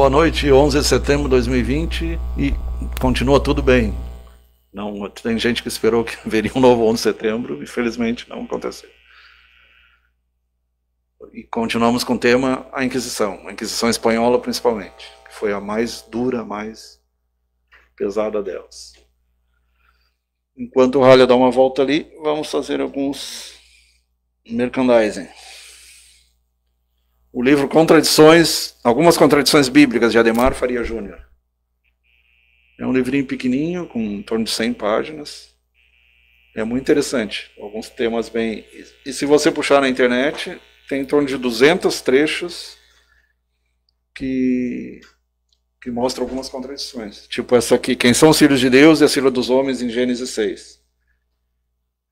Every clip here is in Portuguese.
Boa noite, 11 de setembro de 2020 e continua tudo bem. Não, tem gente que esperou que haveria um novo 11 de setembro, infelizmente não aconteceu. E continuamos com o tema a Inquisição espanhola principalmente, que foi a mais dura, a mais pesada delas. Enquanto o Ralha dá uma volta ali, vamos fazer alguns merchandising. O livro Algumas Contradições Bíblicas, de Ademar Faria Júnior. É um livrinho pequenininho, com em torno de 100 páginas. É muito interessante, alguns temas bem... E se você puxar na internet, tem em torno de 200 trechos que mostram algumas contradições. Tipo essa aqui, quem são os filhos de Deus e as filhas dos homens, em Gênesis 6.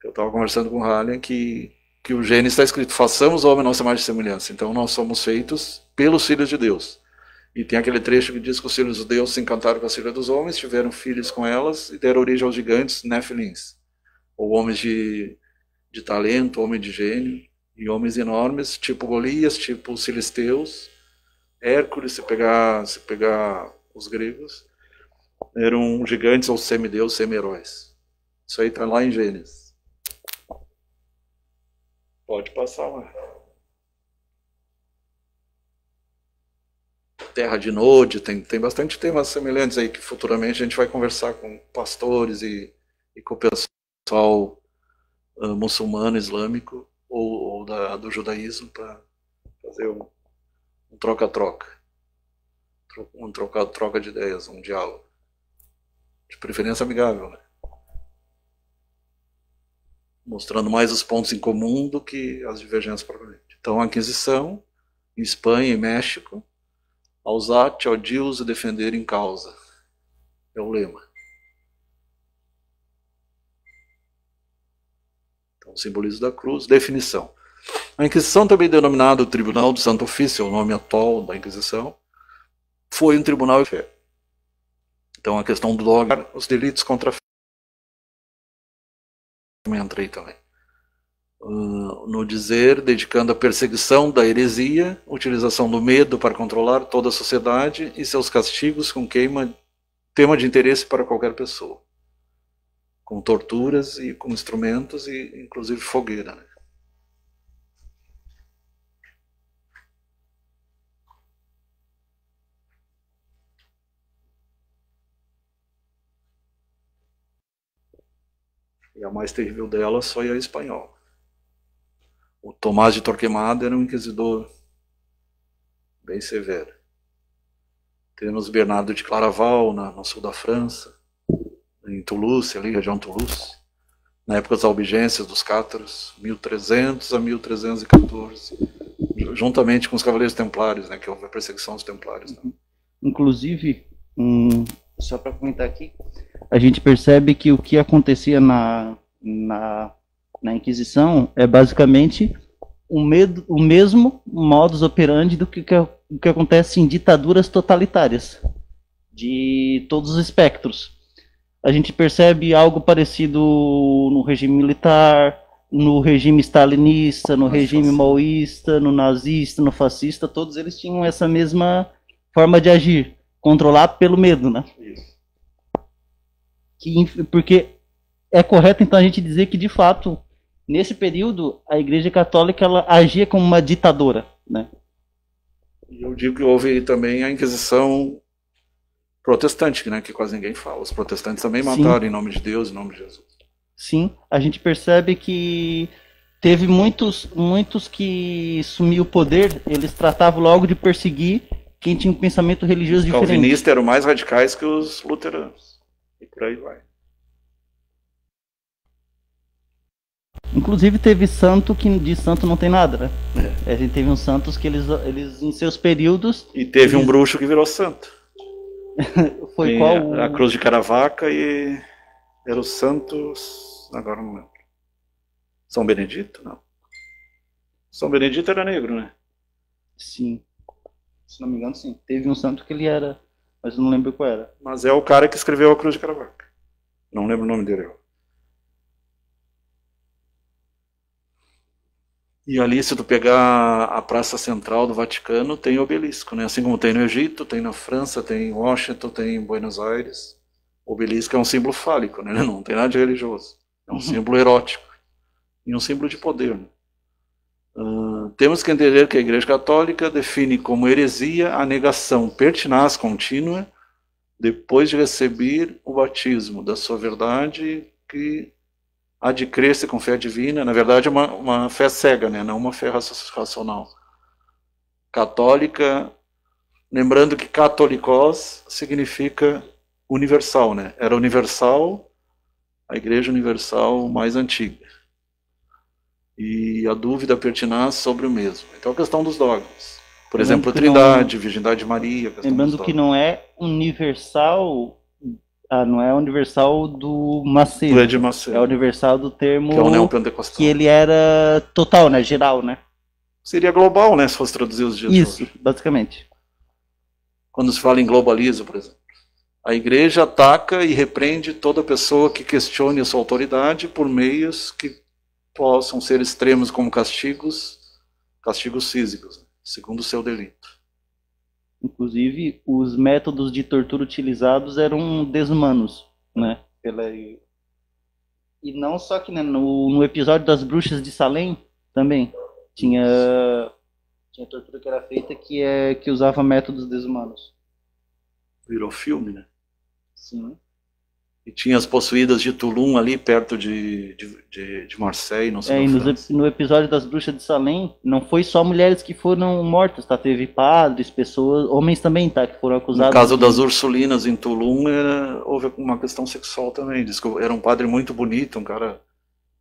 Eu estava conversando com o Halley que o Gênesis está escrito, façamos o homem a nossa imagem e semelhança. Então nós somos feitos pelos filhos de Deus. E tem aquele trecho que diz que os filhos de Deus se encantaram com as filhas dos homens, tiveram filhos com elas e deram origem aos gigantes, Nefilins. Ou homens de talento, homens de gênio, e homens enormes, tipo Golias, tipo os filisteus, Hércules, se pegar os gregos, eram gigantes ou semideus, semi-heróis. Isso aí está lá em Gênesis. Pode passar lá. Terra de Nod, tem bastante temas semelhantes aí que futuramente a gente vai conversar com pastores e com o pessoal muçulmano, islâmico ou do judaísmo para fazer um troca-troca. Um troca de ideias, um diálogo. De preferência amigável, né? Mostrando mais os pontos em comum do que as divergências propriamente. Então, a Inquisição, em Espanha e México, Ausate, Deus e defender em causa. É o lema. Então, o simbolismo da cruz, definição. A Inquisição, também denominada o Tribunal do Santo Ofício, é o nome atual da Inquisição, foi um tribunal de fé. Então, a questão do dogma, os delitos contra a fé. Entrei também. No dizer, dedicando a perseguição da heresia, utilização do medo para controlar toda a sociedade e seus castigos com tema de interesse para qualquer pessoa. Com torturas e com instrumentos e inclusive fogueira. Né? E a mais terrível delas foi a espanhola. O Tomás de Torquemada era um inquisidor bem severo. Temos Bernardo de Claraval, no sul da França, em Toulouse, ali, região Toulouse, na época das albigenses dos cátaros, 1300 a 1314, juntamente com os Cavaleiros Templários, né, que houve a perseguição dos Templários. Né? Inclusive, só para comentar aqui, a gente percebe que o que acontecia na Inquisição é basicamente o mesmo modus operandi do que acontece em ditaduras totalitárias, de todos os espectros. A gente percebe algo parecido no regime militar, no regime stalinista, no regime maoísta, no nazista, no fascista, todos eles tinham essa mesma forma de agir, controlar pelo medo, né? Isso. Porque é correto então a gente dizer que de fato nesse período a Igreja Católica ela agia como uma ditadora, né? E eu digo que houve também a Inquisição protestante, né, que quase ninguém fala. Os protestantes também mataram em nome de Deus, em nome de Jesus. Sim, a gente percebe que teve muitos que sumiu o poder, eles tratavam logo de perseguir quem tinha um pensamento religioso diferente. Os calvinistas eram mais radicais que os luteranos. E por aí vai. Inclusive teve santo que de santo não tem nada, né? A gente teve uns santos que eles em seus períodos... E teve um bruxo que virou santo. Foi e qual? A cruz de Caravaca e era o santos... Agora não lembro. São Benedito? Não. São Benedito era negro, né? Sim. Se não me engano, sim. Teve um santo que ele era... Mas eu não lembro qual era. Mas é o cara que escreveu a cruz de Caravaca. Não lembro o nome dele. E ali, se tu pegar a praça central do Vaticano, tem obelisco, né? Assim como tem no Egito, tem na França, tem em Washington, tem em Buenos Aires. O obelisco é um símbolo fálico, né? Não tem nada de religioso. É um símbolo erótico e um símbolo de poder. Né? Temos que entender que a Igreja Católica define como heresia a negação pertinaz contínua depois de receber o batismo da sua verdade, que há de crer-se com fé divina. Na verdade, é uma fé cega, né? Não uma fé racional. Católica, lembrando que katolikos significa universal, né? Era universal, a Igreja Universal mais antiga. E a dúvida pertinaz sobre o mesmo. Então, a questão dos dogmas. Por exemplo, a Trindade, Virgindade de Maria. Lembrando que não é universal, não é universal do Macedo. Do Edir Macedo. É universal do termo que é o neopentecostal. Que ele era total, né? Geral, né? Seria global, né? Se fosse traduzir os dias Isso, de hoje. basicamente. Quando se fala em globalismo, por exemplo. A Igreja ataca e repreende toda pessoa que questione a sua autoridade por meios que possam ser extremos como castigos físicos, segundo o seu delito. Inclusive, os métodos de tortura utilizados eram desumanos, né? E não só que, né, no episódio das bruxas de Salem também tinha tortura que era feita que usava métodos desumanos. Virou filme, né? Sim. E tinha as possuídas de Tulum ali perto de Marseille, não sei. No episódio das bruxas de Salem, não foi só mulheres que foram mortas, tá? Teve padres, pessoas, homens também, tá? Que foram acusados. No caso das Ursulinas em Tulum, houve uma questão sexual também. Diz que era um padre muito bonito, um cara,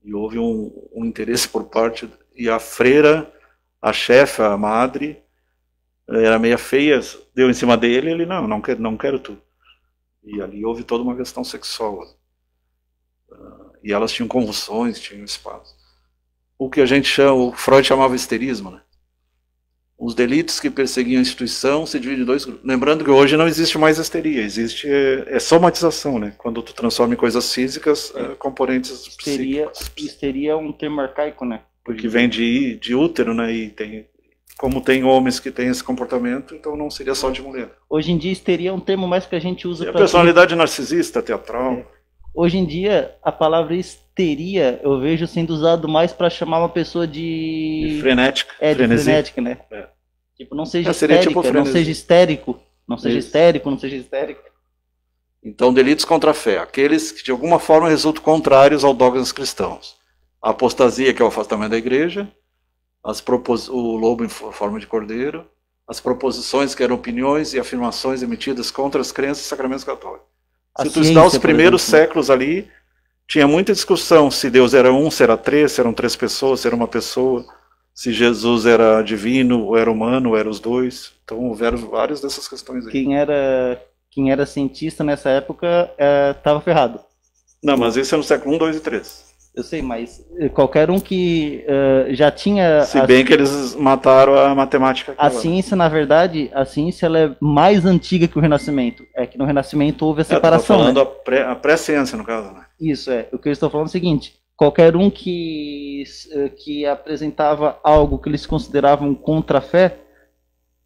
e houve um interesse por parte. E a freira, a chefe, a madre, era meia feia, deu em cima dele, ele não quero tu. E ali houve toda uma questão sexual. E elas tinham convulsões, tinham espasmos. O que o Freud chamava de histerismo, né? Os delitos que perseguiam a instituição se dividem em dois grupos. Lembrando que hoje não existe mais histeria, existe somatização, né? Quando tu transforma em coisas físicas, componentes psíquicos. Histeria é um termo arcaico, né? Porque vem de útero, né? E como tem homens que têm esse comportamento, então não seria só de mulher. Hoje em dia, histeria é um termo mais que a gente usa para... A personalidade narcisista, teatral. Hoje em dia, a palavra histeria eu vejo sendo usado mais para chamar uma pessoa de frenética. De frenética, né? Tipo, não seja histérica, tipo não seja histérico. Não seja histérico, não seja histérica. Então, delitos contra a fé. Aqueles que de alguma forma resultam contrários aos dogmas cristãos. A apostasia, que é o afastamento da igreja. O lobo em forma de cordeiro, as proposições que eram opiniões e afirmações emitidas contra as crenças e sacramentos católicos. Se tu estudar os primeiros séculos ali, tinha muita discussão se Deus era um, se era três, se eram três pessoas, se era uma pessoa, se Jesus era divino, ou era humano, ou eram os dois. Então houveram várias dessas questões aí. Quem era cientista nessa época estava ferrado. Não, mas isso é no século 1, 2 e 3. Eu sei, mas qualquer um que já tinha... Se bem que eles mataram a matemática. A ciência, na verdade, ela é mais antiga que o Renascimento. É que no Renascimento houve a separação. Estou falando a pré-ciência, no caso, né? Isso, O que eu estou falando é o seguinte. Qualquer um que apresentava algo que eles consideravam contra a fé,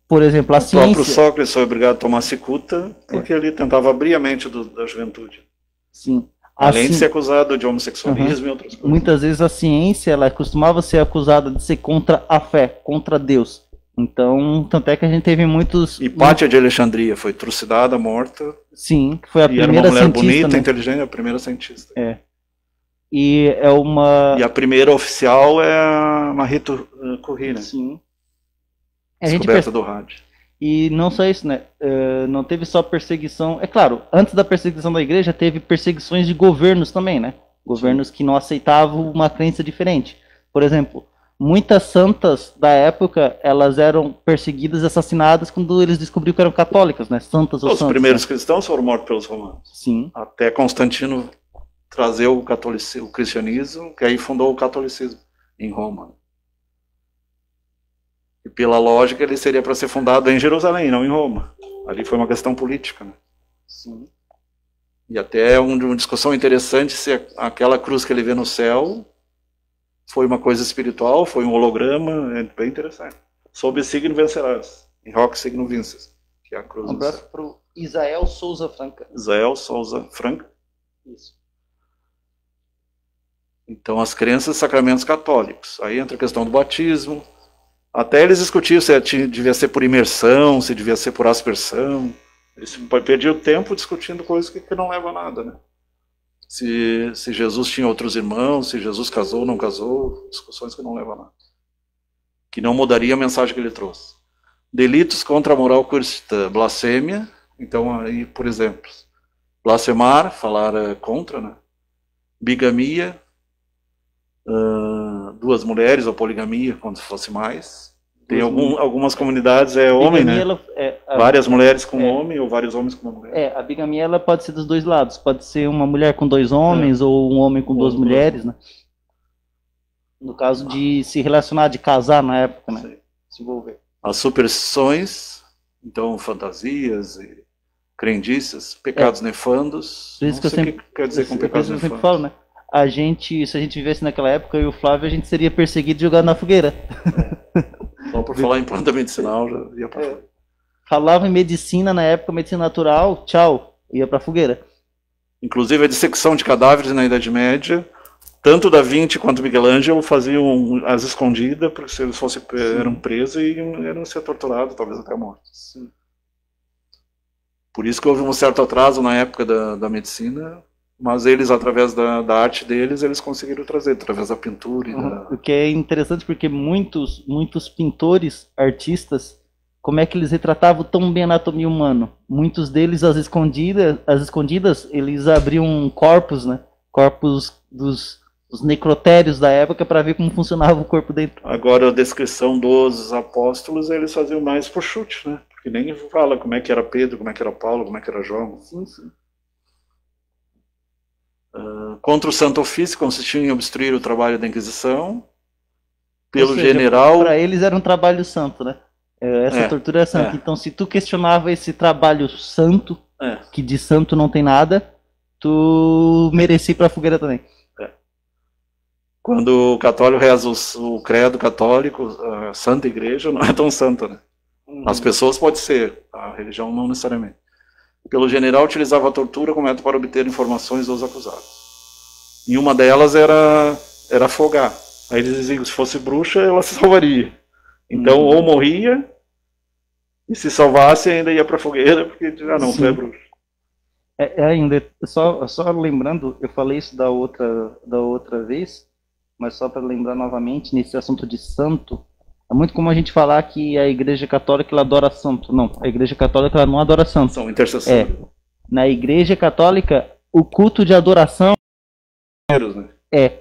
por exemplo, a ciência... O próprio Sócrates foi obrigado a tomar cicuta porque ele tentava abrir a mente da juventude. Sim. Além de ser acusado de homossexualismo e outras coisas. Muitas vezes a ciência ela costumava ser acusada de ser contra a fé, contra Deus. Então, tanto é que a gente teve muitos... Hipátia de Alexandria foi trucidada, morta. Sim, que foi a primeira cientista. Era uma mulher bonita, inteligente, a primeira cientista. E a primeira oficial é a Marie Curie, né? Sim. Descoberta do rádio. E não só isso, né? Não teve só perseguição. É claro, antes da perseguição da igreja, teve perseguições de governos também, né? Governos que não aceitavam uma crença diferente. Por exemplo, muitas santas da época, elas eram perseguidas e assassinadas quando eles descobriram que eram católicas, né? Santas ou santos. Os primeiros cristãos foram mortos pelos romanos. Sim. Até Constantino trazer o cristianismo, que aí fundou o catolicismo em Roma. E pela lógica ele seria para ser fundado em Jerusalém, não em Roma. Ali foi uma questão política, né? Sim. E até uma discussão interessante se aquela cruz que ele vê no céu foi uma coisa espiritual, foi um holograma, é bem interessante. Sob signo vencerás, em hoc signo vinces, que é a cruz. Um abraço para o Isael Souza Franca. Isael Souza Franca. Isso. Então, as crenças e sacramentos católicos. Aí entra a questão do batismo. Até eles discutiam se devia ser por imersão, se devia ser por aspersão. Eles perdiam tempo discutindo coisas que não levam a nada, né? Se Jesus tinha outros irmãos, se Jesus casou ou não casou, discussões que não levam a nada. Que não mudaria a mensagem que ele trouxe. Delitos contra a moral cristã, blasfêmia. Então, aí, por exemplo, blasfemar, falar contra, né? Bigamia, duas mulheres, ou poligamia, quando fosse mais. Tem algumas comunidades, homem, né? Várias mulheres com um homem, ou vários homens com uma mulher. A bigamia ela pode ser dos dois lados. Pode ser uma mulher com dois homens, ou um homem com duas mulheres, né? No caso de se relacionar, de casar na época, né? Se envolver. As superstições, então fantasias e crendices, pecados nefandos. Por isso que eu sempre, que quer dizer com pecados nefandos. Eu sempre falo, né? Se a gente vivesse naquela época, eu e o Flávio, a gente seria perseguido e jogado na fogueira. Só por falar em planta medicinal, já ia pra fogueira. Falava em medicina na época, medicina natural, tchau, ia pra fogueira. Inclusive a dissecção de cadáveres na Idade Média, tanto Da Vinci quanto Miguel Ângelo faziam as escondidas, porque se eles fossem eram presos e iam ser torturados, talvez até a morte. Sim. Por isso que houve um certo atraso na época da medicina, mas eles, através da arte deles, eles conseguiram trazer, através da pintura. O que é interessante porque muitos pintores, artistas, como é que eles retratavam tão bem a anatomia humana? Muitos deles, às escondidas, eles abriam corpos, né? Corpos dos necrotérios da época para ver como funcionava o corpo dentro. Agora, a descrição dos apóstolos, eles faziam mais por chute, né? Porque nem fala como é que era Pedro, como é que era Paulo, como é que era João. Sim, sim. Contra o Santo Ofício, consistia em obstruir o trabalho da Inquisição. Pelo general... Para eles era um trabalho santo, né? Essa tortura é santa. Então, se tu questionava esse trabalho santo, que de santo não tem nada, tu merecia ir pra fogueira também. Quando o católico reza o credo católico, a Santa Igreja não é tão santa, né? As pessoas pode ser, a religião não necessariamente. Pelo general, utilizava a tortura como método para obter informações dos acusados. E uma delas era afogar. Aí eles diziam que se fosse bruxa, ela se salvaria. Então, ou morria, e se salvasse, ainda ia para a fogueira, porque não, tu é bruxa. Ainda, só lembrando, eu falei isso da outra vez, mas só para lembrar novamente, nesse assunto de santo, é muito comum a gente falar que a Igreja Católica ela adora santo. Não, a Igreja Católica ela não adora santo. São intercessores. Na Igreja Católica, o culto de adoração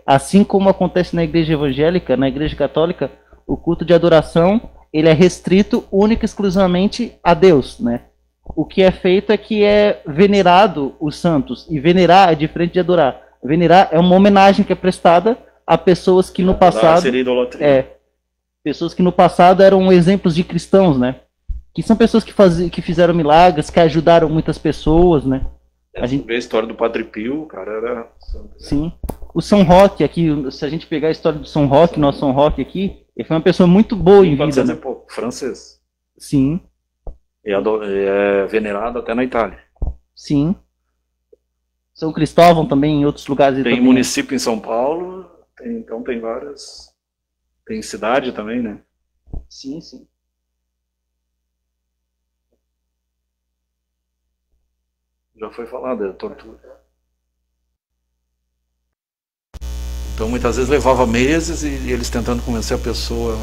assim como acontece na Igreja Evangélica, na Igreja Católica, o culto de adoração ele é restrito única e exclusivamente a Deus, né? O que é feito é que é venerado os santos, e venerar é diferente de adorar. Venerar é uma homenagem que é prestada a pessoas que no passado pessoas que no passado eram exemplos de cristãos, né? Que são pessoas que fizeram milagres, que ajudaram muitas pessoas, né? A gente vê a história do Padre Pio, o cara era... Sim. O São Roque aqui, se a gente pegar a história do São Roque, nosso São Roque aqui, ele foi uma pessoa muito boa em vida, né? Francês. Sim. É venerado até na Itália. Sim. São Cristóvão também, em outros lugares. Tem município em São Paulo, então tem várias... Tem cidade também, né? Sim, sim. Já foi falado, é tortura. Então muitas vezes levava meses e eles tentando convencer a pessoa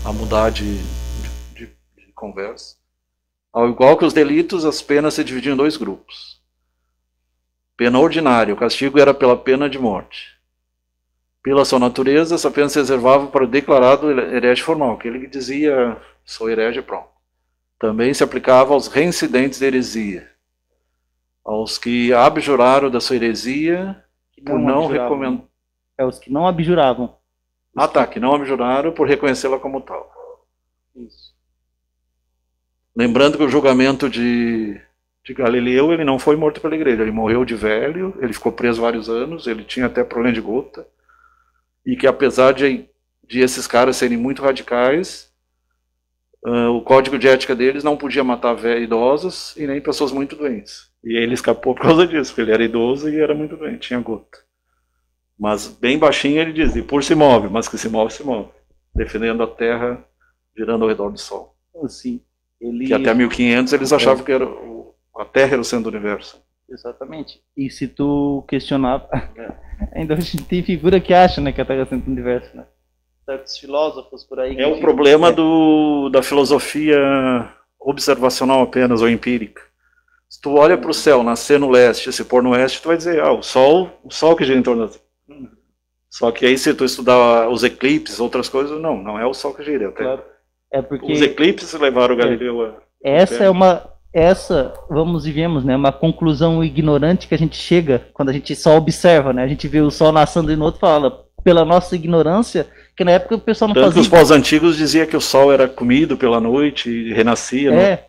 a mudar de conversa. Ao igual que os delitos, as penas se dividiam em dois grupos. Pena ordinária, o castigo era pela pena de morte. Pela sua natureza, essa pena se reservava para o declarado herege formal, aquele que dizia, sou herege, pronto. Também se aplicava aos reincidentes de heresia, aos que abjuraram da sua heresia por não recomendar. Os que não abjuravam. Que não abjuraram por reconhecê-la como tal. Isso. Lembrando que o julgamento de Galileu, ele não foi morto pela igreja, ele morreu de velho, ele ficou preso vários anos, ele tinha até problema de gota. e que apesar de esses caras serem muito radicais, o código de ética deles não podia matar idosos e nem pessoas muito doentes. E ele escapou por causa disso, porque ele era idoso e era muito doente, tinha gota. Mas bem baixinho ele diz, e por se move, mas que se move, defendendo a Terra girando ao redor do Sol. Sim. Que até 1500 eles achavam que a Terra era o centro do universo. Exatamente. E se tu questionar, ainda hoje tem figura que acha, né, que a Terra é o centro do universo, né? Certos filósofos por aí. É o problema da filosofia observacional apenas, ou empírica. Se tu olha para o céu, nascer no leste, se pôr no oeste, tu vai dizer, o sol que gira em torno da Terra. Só que aí se tu estudar os eclipses, outras coisas, não é o sol que gira, é a Terra. Claro. É porque os eclipses levaram o Galileu a... vamos e viemos, né, uma conclusão ignorante que a gente chega quando a gente só observa, né, a gente vê o sol nascendo e no outro fala, pela nossa ignorância, que na época o pessoal não fazia... Tanto que os povos antigos diziam que o sol era comido pela noite e renascia.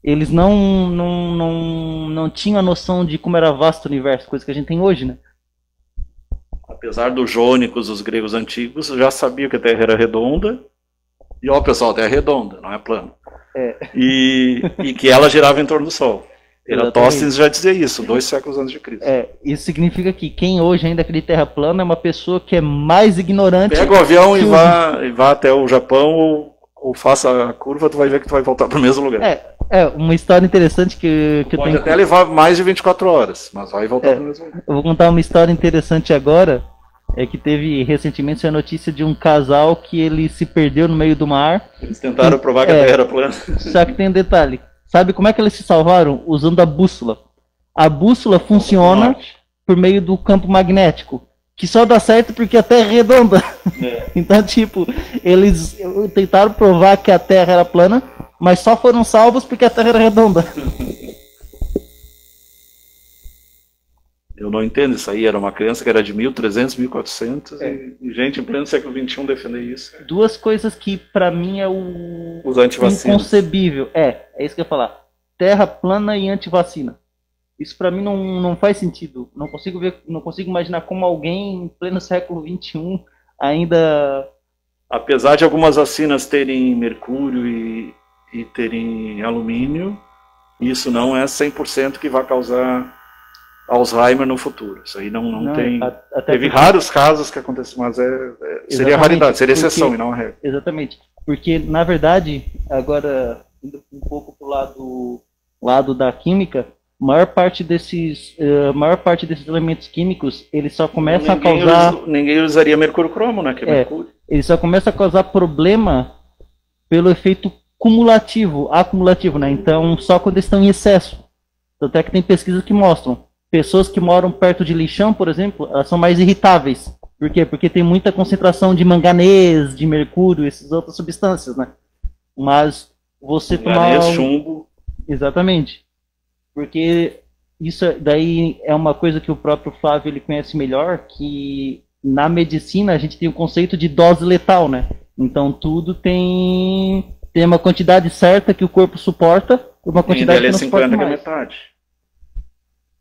Eles não tinham a noção de como era vasto o universo, coisa que a gente tem hoje, né? Apesar dos jônicos, os gregos antigos, já sabiam que a Terra era redonda. E pessoal, a Terra é redonda, não é plana. E que ela girava em torno do Sol. Eratóstenes já dizia isso, 2 séculos antes de Cristo. Isso significa que quem hoje ainda acredita em Terra plana é uma pessoa que é mais ignorante. Pega o avião e vá até o Japão ou faça a curva, tu vai ver que tu vai voltar para o mesmo lugar. Uma história interessante que eu pode tenho... até levar mais de 24 horas, mas vai voltar para o mesmo lugar. Eu vou contar uma história interessante agora, que teve recentemente a notícia de um casal que ele se perdeu no meio do mar. Eles tentaram provar que a Terra era plana. Só que tem um detalhe. Sabe como é que eles se salvaram? Usando a bússola. A bússola funciona por meio do campo magnético, que só dá certo porque a Terra é redonda. Então, tipo, eles tentaram provar que a Terra era plana, mas só foram salvos porque a Terra era redonda. Eu não entendo isso aí, era uma criança que era de 1300, 1400 e gente em pleno século XXI defender isso. 2 coisas que pra mim é os antivacinas. Inconcebível. É isso que eu ia falar. Terra plana e antivacina. Isso pra mim não faz sentido. Não consigo imaginar como alguém em pleno século XXI ainda... Apesar de algumas vacinas terem mercúrio e terem alumínio, isso não é 100% que vai causar Alzheimer no futuro. Isso aí não tem... Teve raros casos que aconteceram, mas seria raridade, seria exceção e não a regra. Exatamente. Porque, na verdade, agora, indo um pouco para o lado da química, a maior parte desses elementos químicos, eles só começam a causar... Ninguém usaria mercúrio cromo, né? Que é mercúrio. Ele só começa a causar problema pelo efeito acumulativo, né? Então, só quando eles estão em excesso. Tanto é que tem pesquisas que mostram. Pessoas que moram perto de lixão, por exemplo, elas são mais irritáveis. Por quê? Porque tem muita concentração de manganês, de mercúrio, essas outras substâncias, né? Mas você tomar... chumbo. Exatamente. Porque isso daí é uma coisa que o próprio Flávio ele conhece melhor, que na medicina a gente tem o conceito de dose letal, né? Então tudo tem uma quantidade certa que o corpo suporta, uma quantidade que não suporta mais. É metade.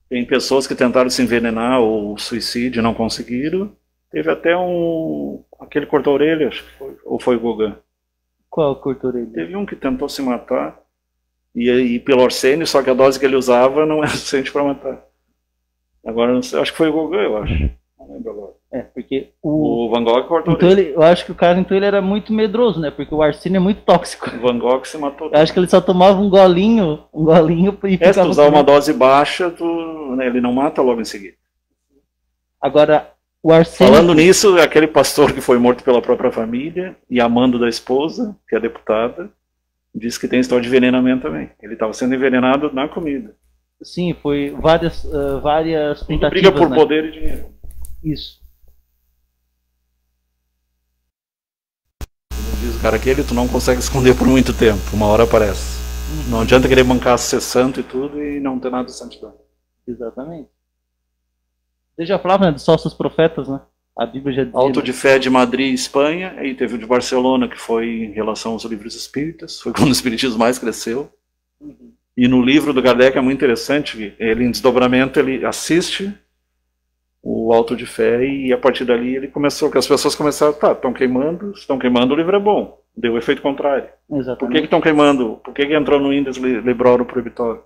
Tem pessoas que tentaram se envenenar ou suicídio e não conseguiram. Teve até aquele cortou-orelha, acho que foi. Ou foi o Gauguin? Qual cortou-orelha? Teve um que tentou se matar. E pelo arsênio, só que a dose que ele usava não era suficiente para matar. Agora, não sei, acho que foi o Gauguin, eu acho. Não lembro agora. Porque o Van Gogh cortou então eu acho que o cara ele era muito medroso, né? Porque o arsênio é muito tóxico. O Van Gogh se matou. Eu acho que ele só tomava um golinho e ficava... Se tu usar uma dose baixa, ele não mata logo em seguida. Agora, o arsênio... Falando nisso, aquele pastor que foi morto pela própria família e amando da esposa, que é deputada, disse que tem história de envenenamento também. Ele estava sendo envenenado na comida. Sim, foi várias tentativas. Briga por poder e dinheiro. Isso. Diz o cara, aquele tu não consegue esconder por muito tempo, uma hora aparece. Não adianta querer bancar ser santo e tudo e não ter nada de santidade. Exatamente. Você já falava, né, dos falsos profetas, né? A Bíblia já dizia... Auto de Fé de Madrid, Espanha, aí teve o de Barcelona, que foi em relação aos livros espíritas, foi quando o espiritismo mais cresceu. E no livro do Kardec é muito interessante, ele em desdobramento, ele assiste o Auto de Fé, e a partir dali ele começou, que as pessoas começaram, tá, estão queimando, o livro é bom. Deu o efeito contrário. Exatamente. Por que estão queimando? Por que entrou no índice Librório Proibitório?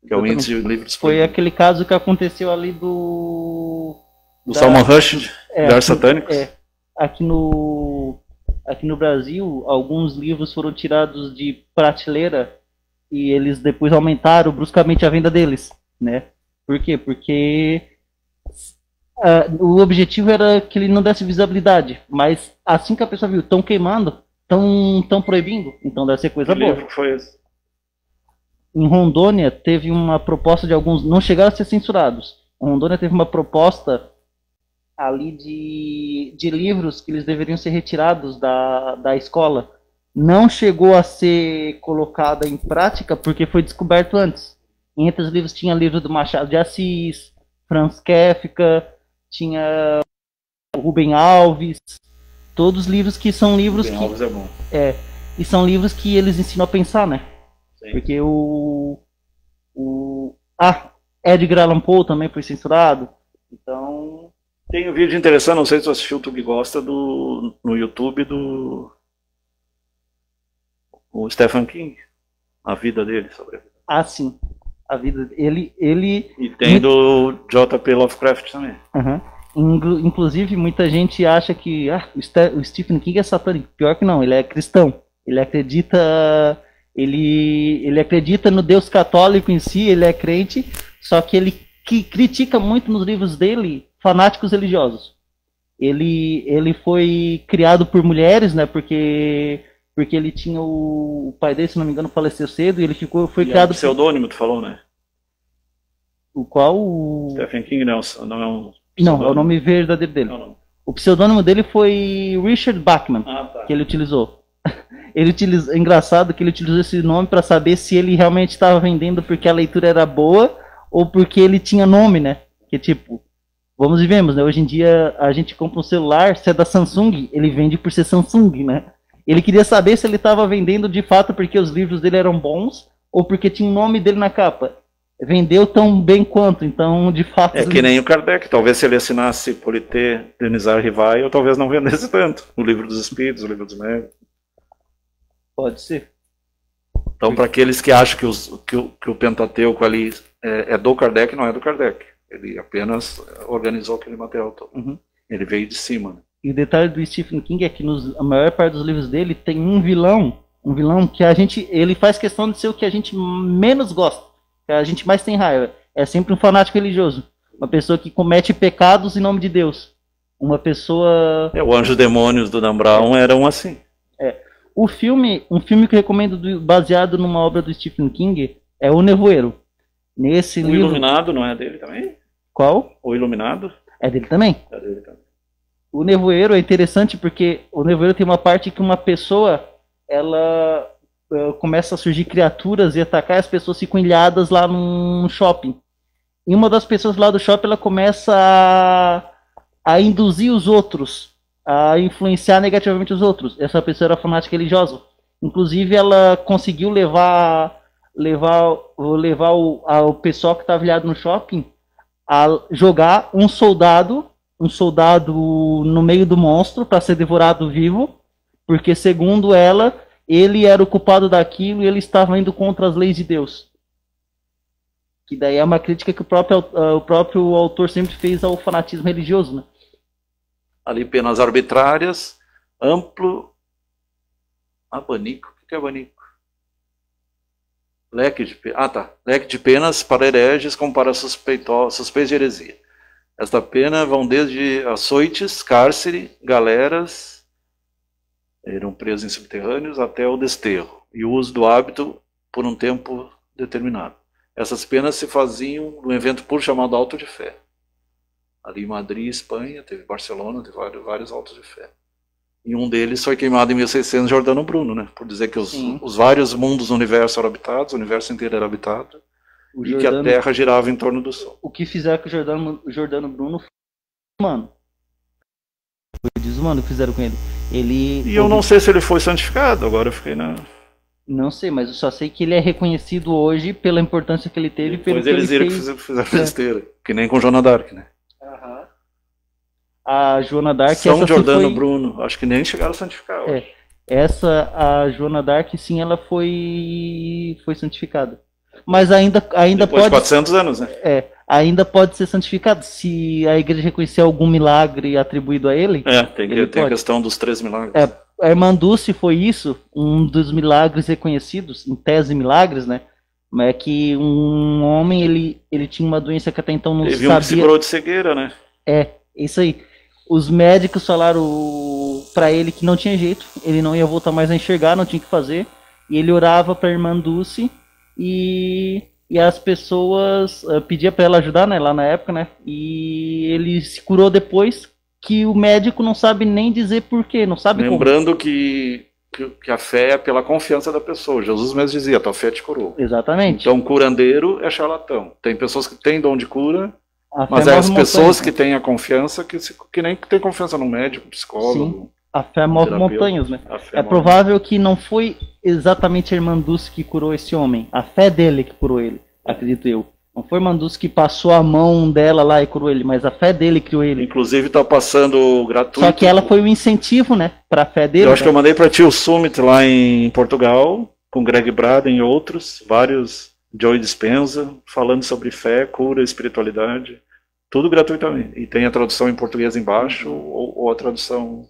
Que é o índice de livros Foi proibidos. aquele caso que aconteceu ali do Salman Rushdie, Lugares Satânicos. Aqui no Brasil, alguns livros foram tirados de prateleira e eles depois aumentaram bruscamente a venda deles, né? Por quê? Porque o objetivo era que ele não desse visibilidade, mas assim que a pessoa viu, estão queimando, estão proibindo, então deve ser coisa boa. Que livro foi esse? Em Rondônia teve uma proposta de alguns, não chegaram a ser censurados. Em Rondônia teve uma proposta ali de livros que eles deveriam ser retirados da escola. Não chegou a ser colocada em prática porque foi descoberto antes. Entre os livros tinha livro do Machado de Assis, Franz Kafka, tinha Rubem Alves, todos os livros que são livros Rubem Alves é bom. E são livros que eles ensinam a pensar, né? Sim. Porque Edgar Allan Poe também foi censurado. Então tem um vídeo interessante, não sei se você assistiu, tu que gosta, no YouTube do o Stephen King, a vida dele, sobre a vida. Sim. A vida ele e tem do J.P. Lovecraft também. Inclusive muita gente acha que o Stephen King é satânico. Pior que não, ele é cristão. Ele acredita no Deus católico em si, ele é crente, só que ele critica muito nos livros dele fanáticos religiosos. Ele foi criado por mulheres, né? Porque ele tinha o pai dele, se não me engano, faleceu cedo, e ele foi criado... É um pseudônimo, tu falou, né? O qual? Stephen King não é um pseudônimo. Não, é o nome verdadeiro dele. Não. O pseudônimo dele foi Richard Bachman, que ele utilizou. É engraçado que ele utilizou esse nome para saber se ele realmente estava vendendo porque a leitura era boa ou porque ele tinha nome, né? Que tipo, vamos e vemos, né? Hoje em dia a gente compra um celular, se é da Samsung, ele vende por ser Samsung, né? Ele queria saber se ele estava vendendo de fato porque os livros dele eram bons ou porque tinha o nome dele na capa. Vendeu tão bem quanto, então de fato... É que nem o Kardec, talvez se ele assinasse Polité, Denizar Rivail, eu talvez não vendesse tanto. O Livro dos Espíritos, o Livro dos Médiuns. Pode ser. Então, para aqueles que acham que o Pentateuco ali é do Kardec, não é do Kardec. Ele apenas organizou aquele material todo. Ele veio de cima. Né? E o detalhe do Stephen King é que a maior parte dos livros dele tem um vilão que ele faz questão de ser o que a gente menos gosta, que a gente mais tem raiva. É sempre um fanático religioso. Uma pessoa que comete pecados em nome de Deus. Uma pessoa... o Anjos Demônios do Dan Brown eram assim. Um filme que eu recomendo baseado numa obra do Stephen King é O Nevoeiro. Nesse livro... Iluminado não é dele também? Qual? O Iluminado? É dele também. É dele também. O Nevoeiro é interessante porque o Nevoeiro tem uma parte que uma pessoa, ela começa a surgir criaturas e atacar, as pessoas ficam ilhadas lá num shopping. E uma das pessoas lá do shopping, ela começa a induzir os outros, a influenciar negativamente os outros. Essa pessoa era fanática religiosa. Inclusive, ela conseguiu levar o pessoal que estava ilhado no shopping a jogar um soldado no meio do monstro para ser devorado vivo, porque segundo ela, ele era o culpado daquilo e ele estava indo contra as leis de Deus. Que daí é uma crítica que o próprio autor sempre fez ao fanatismo religioso, né? Ali penas arbitrárias, amplo abanico. O que é abanico? Leque de penas para hereges como para suspeitos de heresia. Esta pena vão desde açoites, cárcere, galeras, eram presos em subterrâneos, até o desterro, e o uso do hábito por um tempo determinado. Essas penas se faziam num evento puro chamado Auto de Fé. Ali em Madrid, Espanha, teve Barcelona, teve vários autos de fé. E um deles foi queimado em 1600, Giordano Bruno, né? Por dizer que os vários mundos do universo eram habitados, o universo inteiro era habitado, e que a Terra girava em torno do Sol. O que fizeram com o Giordano Bruno foi desumano. Foi desumano o que fizeram com ele. E eu não sei se ele foi santificado, agora eu fiquei na... Não sei, mas eu só sei que ele é reconhecido hoje pela importância que ele teve. Pois eles viram que fizeram besteira, que nem com Joana d'Arc, né? A Joana d'Arc, São essa Giordano foi... Bruno, acho que nem chegaram a santificar. A Joana d'Arc, sim, ela foi santificada. Mas ainda Depois de pode... 400 anos, né? Ainda pode ser santificado. Se a igreja reconhecer algum milagre atribuído a ele... Tem a questão dos 3 milagres. A irmã Dulce foi isso, um dos milagres reconhecidos, em tese milagres, né? É que um homem, ele tinha uma doença que até então não Teve sabia... um que se curou de cegueira, né? Isso aí. Os médicos falaram pra ele que não tinha jeito, ele não ia voltar mais a enxergar, não tinha o que fazer. E ele orava pra irmã Dulce e as pessoas pediam pra ela ajudar, né, lá na época, né? E ele se curou depois, que o médico não sabe nem dizer porquê, não sabe como. Lembrando que a fé é pela confiança da pessoa. Jesus mesmo dizia, tua fé te curou. Exatamente. Então, curandeiro é charlatão. Tem pessoas que têm dom de cura, mas é as pessoas que têm a confiança, que nem tem confiança no médico, psicólogo. Sim, a fé move montanhas, né? É provável que não foi exatamente a irmã Dulce que curou esse homem. A fé dele que curou ele, acredito eu. Não foi a irmã Dulce que passou a mão dela lá e curou ele, mas a fé dele criou ele. Inclusive está passando gratuito. Só que ela foi o incentivo, né, para a fé dele. Eu acho que eu mandei para ti o Summit lá em Portugal, com Greg Braden e outros, vários, Joey Dispenza, falando sobre fé, cura, espiritualidade, tudo gratuitamente. E tem a tradução em português embaixo, ou a tradução...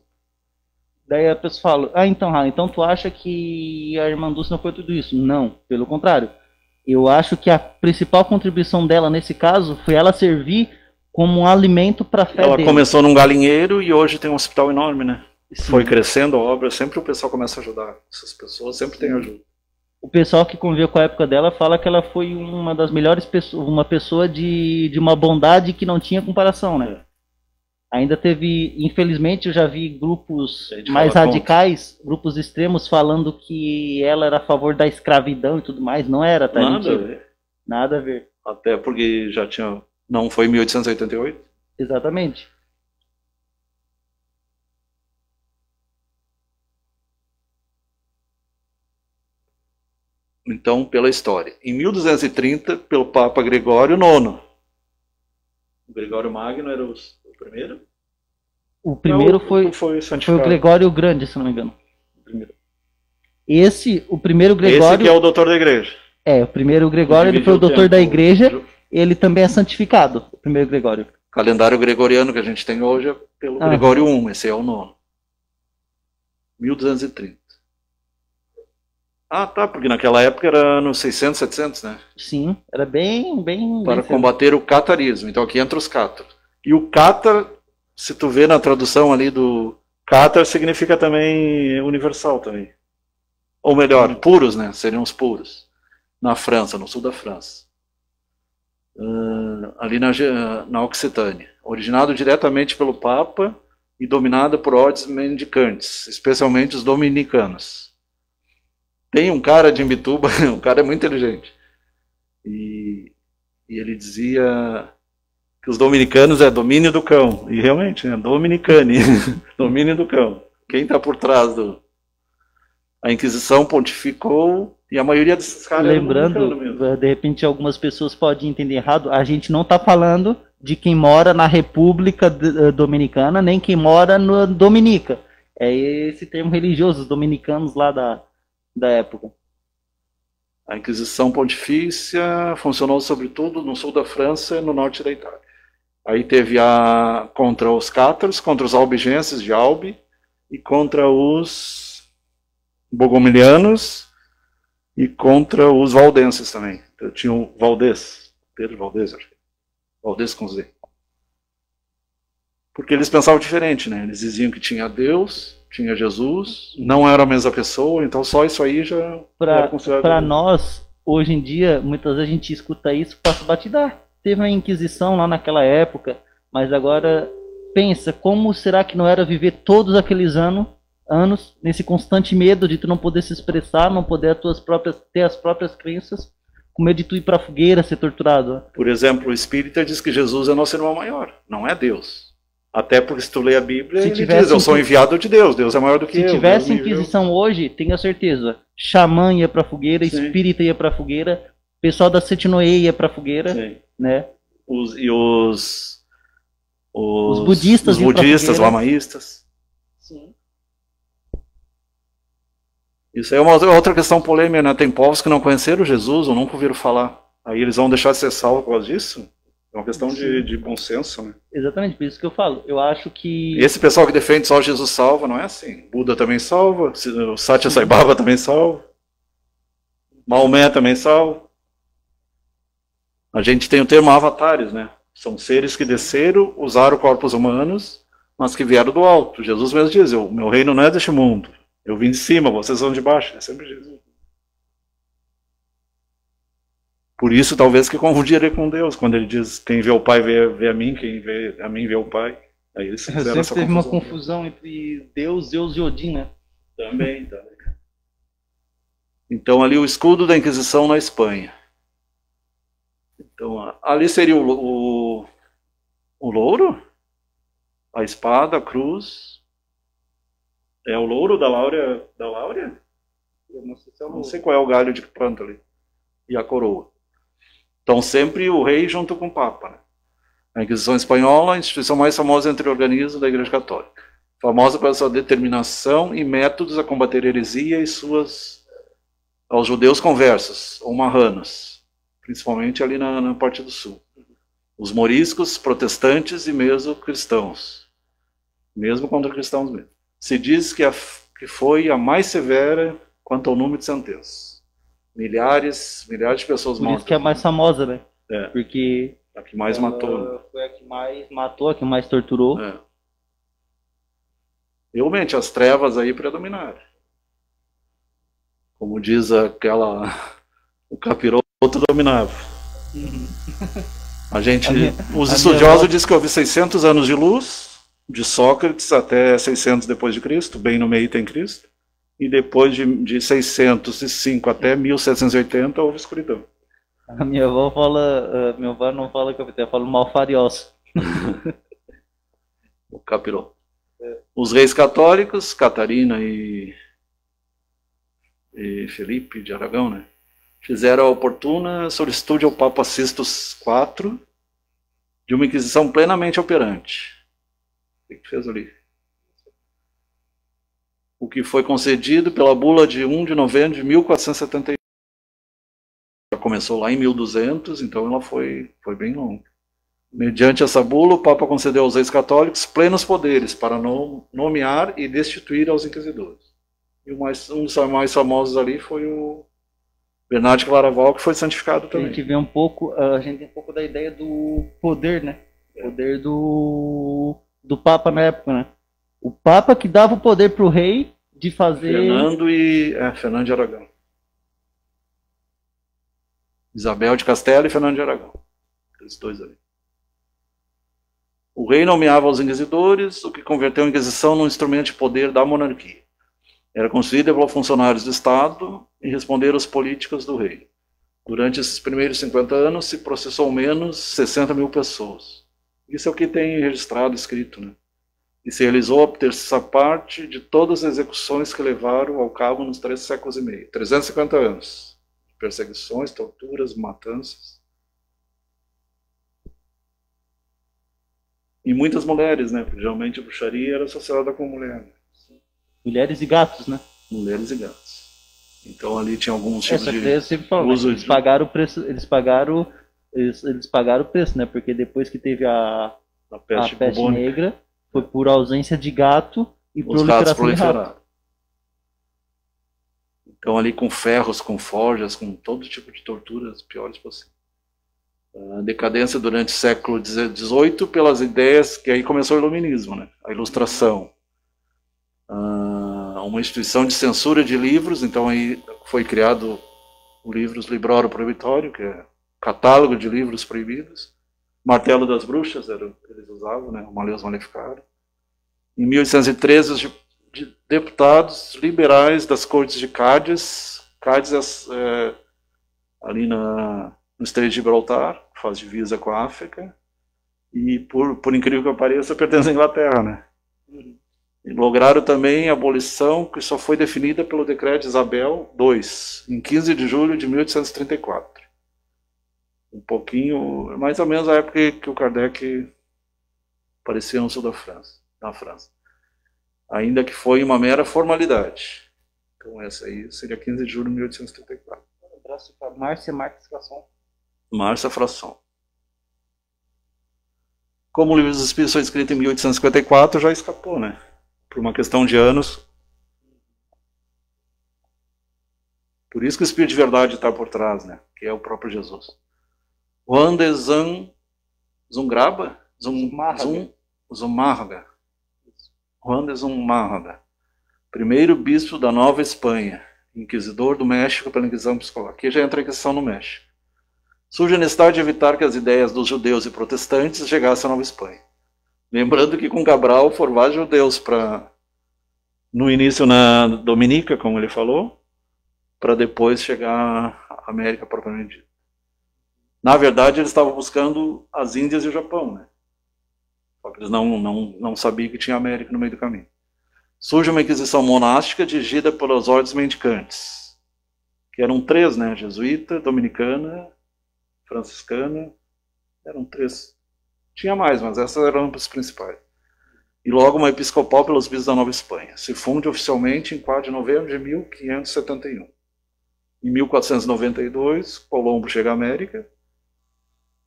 Daí a pessoa fala, então tu acha que a irmã Dulce não foi tudo isso? Não, pelo contrário. Eu acho que a principal contribuição dela nesse caso foi ela servir como um alimento para a fé dele. Ela começou num galinheiro e hoje tem um hospital enorme, né? Sim. Foi crescendo a obra, sempre o pessoal começa a ajudar. Essas pessoas sempre têm ajuda. O pessoal que conviveu com a época dela fala que ela foi uma das melhores pessoas, uma pessoa de uma bondade que não tinha comparação, né? Ainda teve, infelizmente, eu já vi grupos mais radicais, grupos extremos, falando que ela era a favor da escravidão e tudo mais. Não era, tá? Nada a ver. Nada a ver. Até porque já tinha... Não foi em 1888? Exatamente. Então, pela história. Em 1230, pelo Papa Gregório IX. O Gregório Magno era o primeiro? O primeiro foi o Gregório Grande, se não me engano. O primeiro Gregório... Esse que é o doutor da igreja. O primeiro Gregório, ele foi o doutor da igreja, ele também é santificado, o primeiro Gregório. O calendário gregoriano que a gente tem hoje é pelo Gregório I, esse é o nono. 1230. Tá, porque naquela época era nos 600, 700, né? Sim, era bem para combater o catarismo. Então aqui entra os cátaros. E o cátar, se tu vê na tradução ali do cátar, significa também universal também. Ou melhor, puros, né? Seriam os puros. Na França, no sul da França. Ali na Occitânia. Originado diretamente pelo Papa e dominado por ordens mendicantes, especialmente os dominicanos. Tem um cara de Imbituba, um cara muito inteligente, e ele dizia que os dominicanos é domínio do cão, e realmente, né, dominicane, domínio do cão. Quem está por trás a Inquisição pontificou, e a maioria desses caras... Lembrando, de repente algumas pessoas podem entender errado, a gente não está falando de quem mora na República Dominicana, nem quem mora no Dominica. É esse termo religioso, os dominicanos lá da época. A Inquisição Pontifícia funcionou sobretudo no sul da França e no norte da Itália. Aí teve contra os cátaros, contra os albigenses de Albi e contra os bogomilianos e contra os valdenses também. Então, tinha o Valdez, Pedro Valdez, acho que. Valdez com Z. Porque eles pensavam diferente, né? Eles diziam que tinha Deus, tinha Jesus, não era a mesma pessoa, então só isso aí já era considerado... Para nós, hoje em dia, muitas vezes a gente escuta isso, passa batida. Teve uma Inquisição lá naquela época, mas agora pensa, como será que não era viver todos aqueles anos nesse constante medo de tu não poder se expressar, não poder ter as próprias crenças, com medo de tu ir para a fogueira, ser torturado. Por exemplo, o Espírita diz que Jesus é nosso irmão maior, não é Deus. Até porque se tu lê a Bíblia, ele diz, eu sou enviado de Deus, Deus é maior do que eu. Se tivesse Inquisição hoje, tenha certeza, xamã ia para a fogueira, espírita ia para a fogueira, pessoal da Setinoe ia para a fogueira, né? Os Os budistas, os budistas, lamaístas. Sim. Isso aí é uma outra questão polêmica, né? Tem povos que não conheceram Jesus ou nunca ouviram falar. Aí eles vão deixar de ser salvos por causa disso? É uma questão de bom senso, né? Exatamente, por isso que eu falo. Eu acho que... Esse pessoal que defende só Jesus salva, não é assim. Buda também salva, o Satya Sai Baba também salva, Maomé também salva. A gente tem o termo avatares, né? São seres que desceram, usaram corpos humanos, mas que vieram do alto. Jesus mesmo diz, o meu reino não é deste mundo. Eu vim de cima, vocês são de baixo. É sempre Jesus. Por isso, talvez, que confundiria com Deus, quando ele diz, quem vê o Pai vê a mim, quem vê a mim vê o Pai. Aí eles fizeram essa teve confusão. uma confusão entre Deus e Odin, né? Também. Então, ali o escudo da Inquisição na Espanha. Então, ali seria o louro, a espada, a cruz. É o louro da Láurea? Eu não sei qual é o galho de planta ali. E a coroa. Então, sempre o rei junto com o Papa. Né? A Inquisição Espanhola, a instituição mais famosa entre organismos da Igreja Católica. Famosa pela sua determinação e métodos a combater a heresia e aos judeus conversos, ou marranos. Principalmente ali na parte do sul. Os moriscos, protestantes e mesmo cristãos. Mesmo contra cristãos mesmo. Se diz que foi a mais severa quanto ao número de sentenças. Milhares de pessoas mortas. Por isso que é a mais famosa, né? É. Porque a que mais matou. Foi a que mais matou, a que mais torturou. É. Realmente, as trevas aí predominaram. Como diz o capiroto dominava. Os estudiosos dizem que houve 600 anos de luz, de Sócrates até 600 depois de Cristo, bem no meio tem Cristo, e depois de 605 até 1780 houve escuridão. A minha avó não fala capitão, fala malfariós. O capiroto. Os reis católicos, Catarina e Felipe de Aragão, né? Fizeram a oportuna solicitude ao Papa Sixtus IV de uma inquisição plenamente operante. O que fez ali? O que foi concedido pela bula de 1 de novembro de 1471. Já começou lá em 1200, então ela foi bem longa. Mediante essa bula, o Papa concedeu aos reis católicos plenos poderes para nomear e destituir aos inquisidores. E um dos mais famosos ali foi o Bernardo de Claraval, que foi santificado também. A gente tem um pouco da ideia do poder, né? O poder do Papa na época, né? O Papa que dava o poder para o rei de fazer... Fernando de Aragão. Isabel de Castela e Fernando de Aragão. Aqueles dois ali. O rei nomeava os inquisidores, o que converteu a Inquisição num instrumento de poder da monarquia. Era concedida pelos funcionários do Estado e responder às políticas do rei. Durante esses primeiros 50 anos se processou menos 60 mil pessoas. Isso é o que tem registrado, escrito, né? E se realizou a terça parte de todas as execuções que levaram ao cabo nos 3 séculos e meio. 350 anos. Perseguições, torturas, matanças. E muitas mulheres, né? Porque geralmente a bruxaria era associada com mulher. Né? Mulheres e gatos, né? Mulheres e gatos. Então ali tinha alguns tipos de eu sempre falo, uso eles pagaram o preço, eles pagaram o preço, né? Porque depois que teve a peste negra, foi por ausência de gato e proliferação de rato. Então ali com ferros, com forjas, com todo tipo de torturas piores possíveis. A decadência durante o século XVIII pelas ideias que aí começou o iluminismo, né? A ilustração. Uma instituição de censura de livros, então aí foi criado o Librório Proibitório, que é catálogo de livros proibidos. Martelo das Bruxas, era o que eles usavam, né? Uma Leus Maleficarum. Em 1813, os deputados liberais das cortes de Cádiz ali no Estreito de Gibraltar, faz divisa com a África, e por incrível que pareça, pertence à Inglaterra, né? E lograram também a abolição, que só foi definida pelo decreto de Isabel II, em 15 de julho de 1834. Um pouquinho, mais ou menos a época que o Kardec aparecia no sul na França. Ainda que foi uma mera formalidade. Então essa aí seria 15 de julho de 1834. Um abraço para Márcia Marques Frasson. Márcia Frasson. Como o Livro dos Espíritos foi escrito em 1854, já escapou, né? Por uma questão de anos. Por isso que o Espírito de Verdade está por trás, né? Que é o próprio Jesus. Juan de Zumárraga. Juan de Zumárraga. Primeiro bispo da Nova Espanha. Inquisidor do México pela Inquisição Episcopal. Aqui já entra a Inquisição no México. Surge a necessidade de evitar que as ideias dos judeus e protestantes chegassem à Nova Espanha. Lembrando que com Cabral foram vários judeus no início na Dominica, como ele falou, para depois chegar à América propriamente dita. Na verdade, eles estavam buscando as Índias e o Japão, né? Só que eles não sabiam que tinha América no meio do caminho. Surge uma inquisição monástica dirigida pelas ordens mendicantes, que eram 3, né? Jesuíta, dominicana, franciscana, eram 3. Tinha mais, mas essas eram as principais. E logo uma episcopal pelos bispos da Nova Espanha. Se funde oficialmente em 4 de novembro de 1571. Em 1492, Colombo chega à América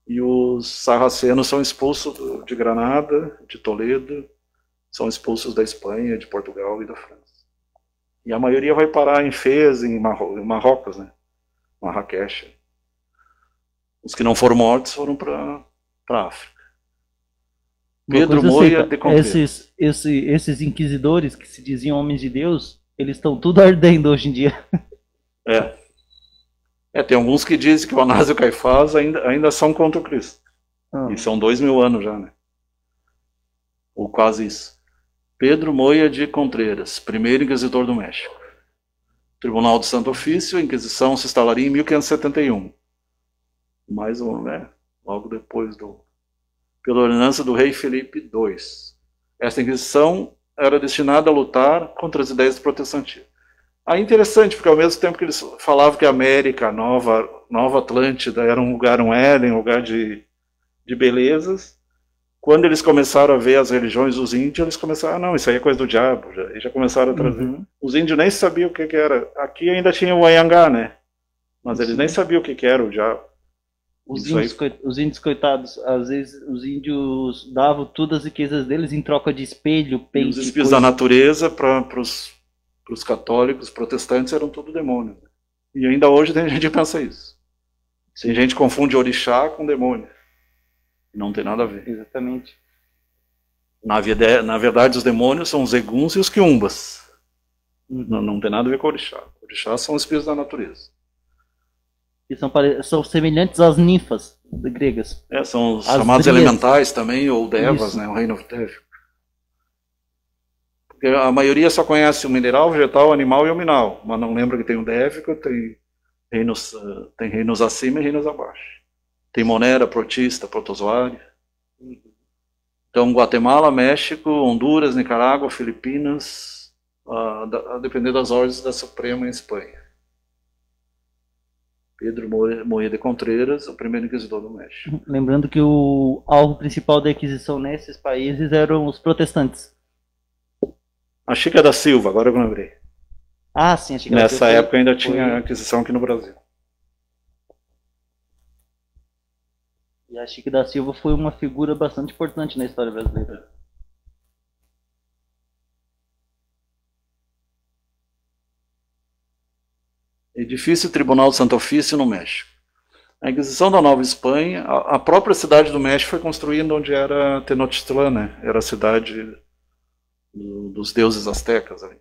e os sarracenos são expulsos de Granada, de Toledo, são expulsos da Espanha, de Portugal e da França. E a maioria vai parar em Fez, em Marrocos, né? Marrakech. Os que não foram mortos foram para a África. Pedro Moya de Contreras. Esses inquisidores que se diziam homens de Deus, eles estão tudo ardendo hoje em dia. Tem alguns que dizem que o Anás e o Caifás ainda são contra o Cristo. E são 2000 anos já, né? Ou quase isso. Pedro Moya de Contreras, primeiro inquisidor do México. Tribunal do Santo Ofício, a Inquisição se instalaria em 1571. Mais um, né? Logo depois pela ordenança do rei Felipe II. Esta Inquisição era destinada a lutar contra as ideias do protestantismo. Aí interessante, porque ao mesmo tempo que eles falavam que a América, a Nova Atlântida, era um Éden, um lugar de belezas, quando eles começaram a ver as religiões dos índios, eles começaram, não, isso aí é coisa do diabo, já começaram a trazer. Uhum. Os índios nem sabiam o que era. Aqui ainda tinha o Anhangá, né? Mas eles nem sabiam o que era o diabo. Os índios, coitados, às vezes os índios davam todas as riquezas deles em troca de espelho, pente. Os espíritos da natureza, para os católicos, protestantes, eram tudo demônio. E ainda hoje tem gente que pensa isso. Tem gente que confunde orixá com demônio. Não tem nada a ver. Exatamente. Na verdade, os demônios são os eguns e os quiumbas. Não tem nada a ver com orixá. Orixás são os espíritos da natureza. Que são semelhantes às ninfas gregas. São os chamados elementais também, ou devas, né? O reino dévico. Porque a maioria só conhece o mineral, vegetal, animal e o minal, mas não lembra que tem o dévico, tem reinos acima e reinos abaixo. Tem monera, protista, protozoária. Então, Guatemala, México, Honduras, Nicarágua, Filipinas, a depender das ordens da Suprema em Espanha. Pedro Moya de Contreras, o primeiro inquisidor do México. Lembrando que o alvo principal da Inquisição nesses países eram os protestantes. A Chica da Silva, agora eu lembrei. Ah, sim, a Chica da Nessa época ainda tinha Inquisição aqui no Brasil. E a Chica da Silva foi uma figura bastante importante na história brasileira. Edifício Tribunal do Santo Ofício no México. A Inquisição da Nova Espanha, a própria cidade do México foi construída onde era Tenochtitlán, né? Era a cidade dos deuses astecas ali.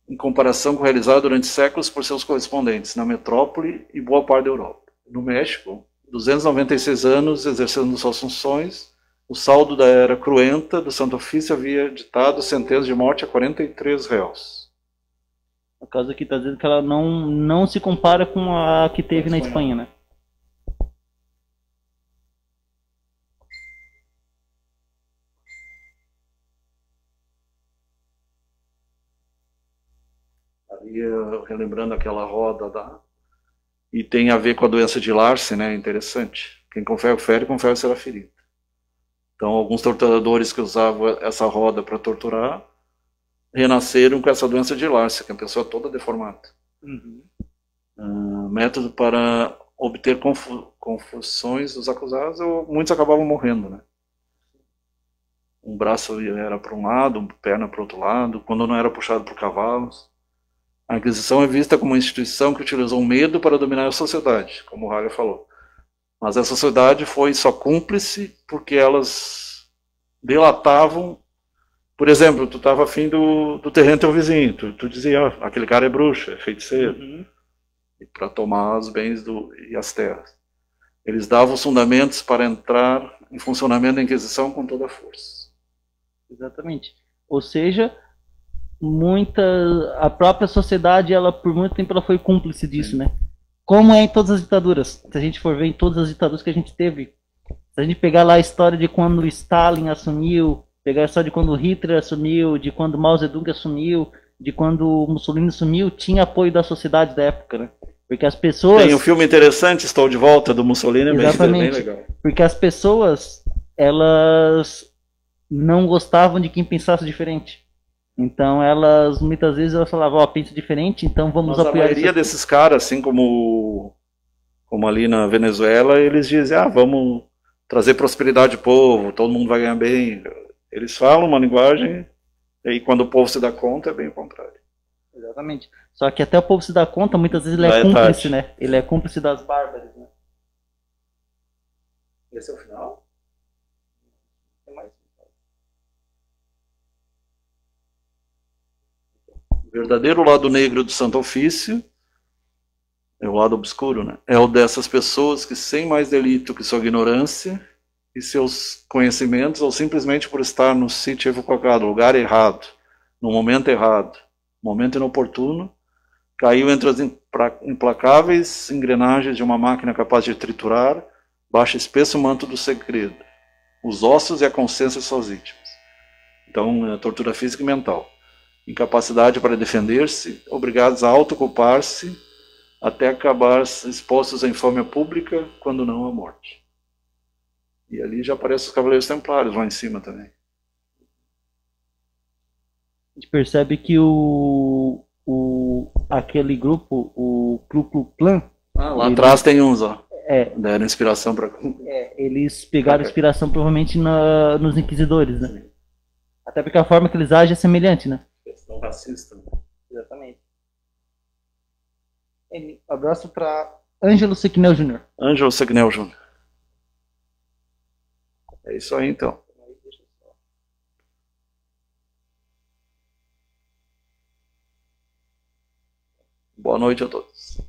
Em comparação com o realizado durante séculos por seus correspondentes na metrópole e boa parte da Europa. No México, 296 anos exercendo suas funções, o saldo da era cruenta do Santo Ofício havia ditado sentenças de morte a 43 réus. A causa aqui está dizendo que ela não se compara com a que teve na Espanha, né? Relembrando aquela roda e tem a ver com a doença de Larsen, né? Interessante. Quem com ferro fere, com ferro será ferido. Então, alguns torturadores que usavam essa roda para torturar renasceram com essa doença de Lárcia, que é a pessoa toda deformada. Método para obter confusões dos acusados, muitos acabavam morrendo, né? Um braço era para um lado, uma perna para o outro lado, quando não era puxado por cavalos. A Inquisição é vista como uma instituição que utilizou o medo para dominar a sociedade, como o Haller falou. Mas a sociedade foi só cúmplice porque elas delatavam. Por exemplo, tu estava afim do terreno do teu vizinho, tu dizia, aquele cara é bruxo, é feiticeiro, e para tomar os bens e as terras. Eles davam os fundamentos para entrar em funcionamento da Inquisição com toda a força. Exatamente. Ou seja, a própria sociedade, ela por muito tempo ela foi cúmplice disso, né? Como é em todas as ditaduras. Se a gente for ver em todas as ditaduras que a gente teve, se a gente pegar lá a história de quando Stalin assumiu, pegar a história de quando Hitler assumiu, de quando Mao Zedong assumiu, de quando Mussolini assumiu, tinha apoio da sociedade da época, né? Porque as pessoas... Tem um filme interessante, Estou de Volta, do Mussolini, exatamente, bem legal. Porque as pessoas, elas não gostavam de quem pensasse diferente. Então elas, muitas vezes, elas falavam, ó, pensa diferente, então vamos Mas apoiar. a maioria desses caras, assim como ali na Venezuela, eles dizem, vamos trazer prosperidade ao povo, todo mundo vai ganhar bem. Eles falam uma linguagem, e aí quando o povo se dá conta, é bem o contrário. Exatamente. Só que até o povo se dá conta, muitas vezes ele é cúmplice, né? Ele é cúmplice das bárbaras, né? Esse é o final? Tem mais. O verdadeiro lado negro do Santo Ofício é o lado obscuro, né? É o dessas pessoas que, sem mais delito que sua ignorância e seus conhecimentos, ou simplesmente por estar no sítio equivocado, lugar errado, no momento errado, momento inoportuno, caiu entre as implacáveis engrenagens de uma máquina capaz de triturar, baixo espesso manto do segredo, os ossos e a consciência de suas vítimas. Então, é tortura física e mental. Incapacidade para defender-se, obrigados a autoculpar-se, até acabar expostos à infâmia pública, quando não à morte. E ali já aparecem os Cavaleiros Templários, lá em cima também. A gente percebe que aquele grupo, o Ku Klux Klan... lá atrás tem uns, ó. Deram inspiração para... eles pegaram inspiração provavelmente nos inquisidores, né? Até porque a forma que eles agem é semelhante, né? Questão racista. Exatamente. Abraço para Ângelo Sequinel Jr. Ângelo Sequinel Jr. É isso aí, então. Boa noite a todos.